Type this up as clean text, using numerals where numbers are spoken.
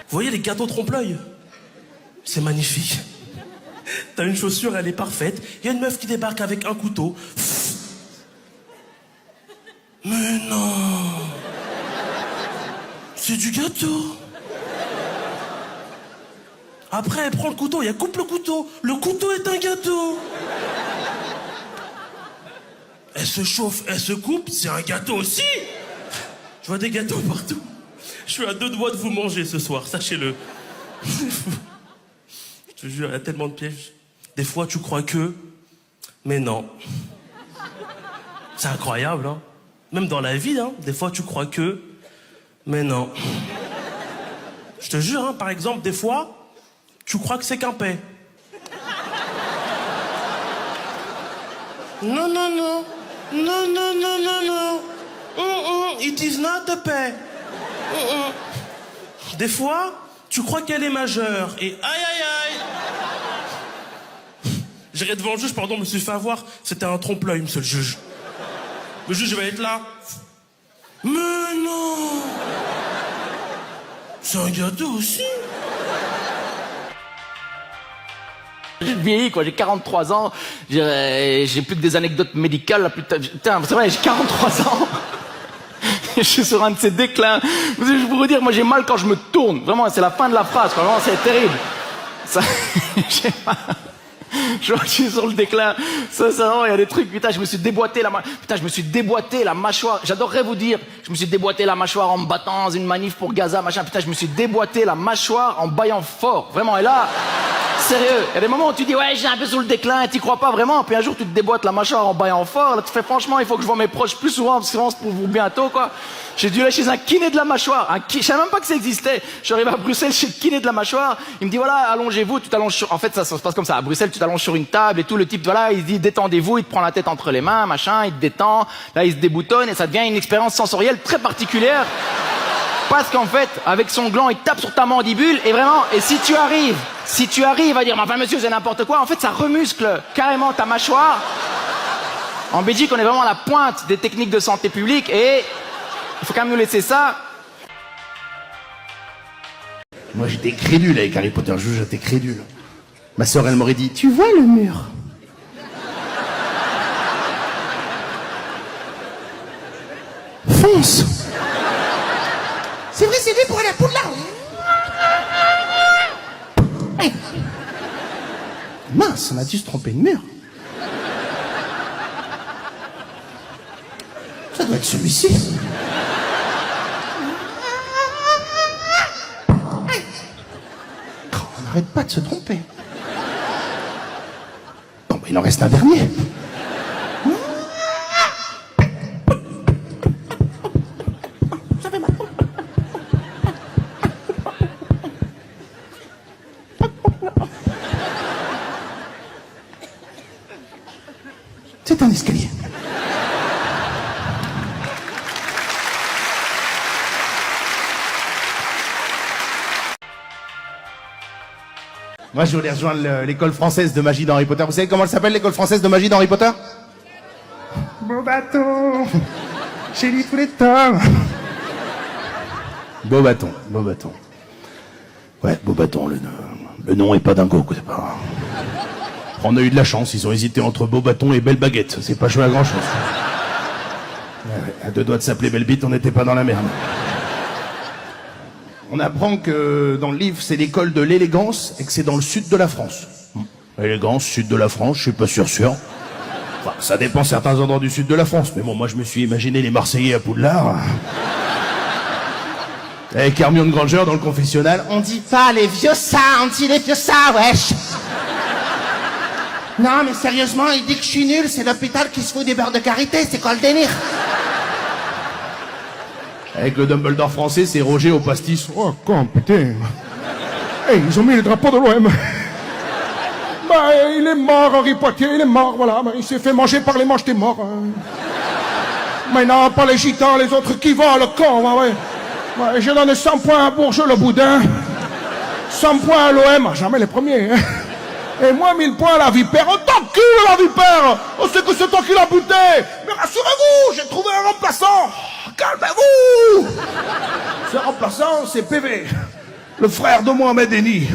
voyez les gâteaux trompe-l'œil? C'est magnifique. T'as une chaussure, elle est parfaite. Il y a une meuf qui débarque avec un couteau. Mais non. C'est du gâteau. Après, elle prend le couteau et elle coupe le couteau. Le couteau est un gâteau. Elle se chauffe, elle se coupe, c'est un gâteau aussi. Je vois des gâteaux partout. Je suis à 2 doigts de vous manger ce soir, sachez-le. Je te jure, il y a tellement de pièges. Des fois, tu crois que... Mais non. C'est incroyable, hein. Même dans la vie, hein. Des fois, tu crois que... Mais non. Je te jure, hein, par exemple, des fois, tu crois que c'est qu'un paix. Non, non, non. Non, non, non, non, non. It is not a paix. Des fois, tu crois qu'elle est majeure et aïe, aïe, aïe. J'irai devant le juge, pardon, me suis fait avoir. C'était un trompe-l'œil, monsieur le juge. Le juge va être là. Mais non. C'est un gâteau aussi. J'ai vieilli, quoi, j'ai 43 ans, j'ai plus que des anecdotes médicales, là, putain, c'est vrai, j'ai 43 ans. Je suis sur un de ces déclins. Je peux vous dire, moi j'ai mal quand je me tourne. Vraiment, c'est la fin de la phrase, quoi. Vraiment, c'est terrible. Ça, j'ai mal. Je suis sur le déclin. Sincèrement, il y a des trucs, putain, je me suis déboîté la mâchoire. J'adorerais vous dire, je me suis déboîté la mâchoire en me battant dans une manif pour Gaza, machin. Putain, je me suis déboîté la mâchoire en baillant fort. Vraiment, et là, sérieux, il y a des moments où tu dis, ouais, j'ai un peu sur le déclin, t'y crois pas vraiment. Puis un jour, tu te déboîtes la mâchoire en baillant fort. Là, tu fais, franchement, il faut que je vois mes proches plus souvent, parce que c'est pour vous bientôt, quoi. J'ai dû aller chez un kiné de la mâchoire. Je savais même pas que ça existait. Je suis arrivé à Bruxelles chez le kiné de la mâchoire. Il me dit, voilà, allongez-vous, tu t'allonges sur... En fait, ça se passe comme ça. À Bruxelles, tu t'allonges sur une table et tout. Le type, voilà, il dit, détendez-vous, il te prend la tête entre les mains, machin, il te détend. Là, il se déboutonne et ça devient une expérience sensorielle très particulière. Parce qu'en fait, avec son gland, il tape sur ta mandibule et vraiment, et si tu arrives à dire, mais enfin, monsieur, c'est n'importe quoi, en fait, ça remuscle carrément ta mâchoire. En Belgique, on est vraiment à la pointe des techniques de santé publique et il faut quand même nous laisser ça. Moi, j'étais crédule avec Harry Potter. J'étais crédule. Ma sœur, elle m'aurait dit, tu vois le mur? Fonce! C'est vrai, c'est lui pour aller à Poudlard. Hey. Mince, on a dû se tromper de mur. Ça doit être celui-ci. On n'arrête pas de se tromper. Bon, bah, il en reste un dernier. Ça fait mal. C'est un escalier. Moi, je voulais rejoindre l'école française de magie d'Harry Potter. Vous savez comment elle s'appelle, l'école française de magie d'Harry Potter? Beau bateau, j'ai lu tous les tomes. Beau bâton. Ouais, beau bâton, le nom est pas dingo, quoi, c'est pas... On a eu de la chance, ils ont hésité entre beau bâton et belle baguette. C'est pas joué à grand chose. Ouais, à 2 doigts de s'appeler Belle Bite, on n'était pas dans la merde. On apprend que dans le livre, c'est l'école de l'élégance et que c'est dans le sud de la France. Élégance, sud de la France, je suis pas sûr. Enfin, ça dépend certains endroits du sud de la France. Mais bon, moi, je me suis imaginé les Marseillais à Poudlard. Avec Hermione Granger dans le confessionnal. On dit pas les vieux ça, on dit les vieux ça, wesh. Non, mais sérieusement, il dit que je suis nul, c'est l'hôpital qui se fout des beurres de karité, c'est quoi le délire? Avec le Dumbledore français, c'est Roger au pastis. Oh, con, putain. Hey, ils ont mis le drapeau de l'OM. Bah, il est mort, Harry Potter, il est mort, voilà. Bah, il s'est fait manger par les manches des morts. Mais non, pas les gitans, les autres qui vont, le con, ouais. Ouais, j'ai donné 100 points à Bourgeot, le boudin. 100 points à l'OM, jamais les premiers. Et moi, 1000 points à la vipère. Oh, t'encule, la vipère! Oh, c'est que c'est toi qui l'as buté! Mais rassurez-vous, j'ai trouvé un remplaçant! Calmez-vous! Ce remplaçant, c'est PV. le frère de Mohamed Eni.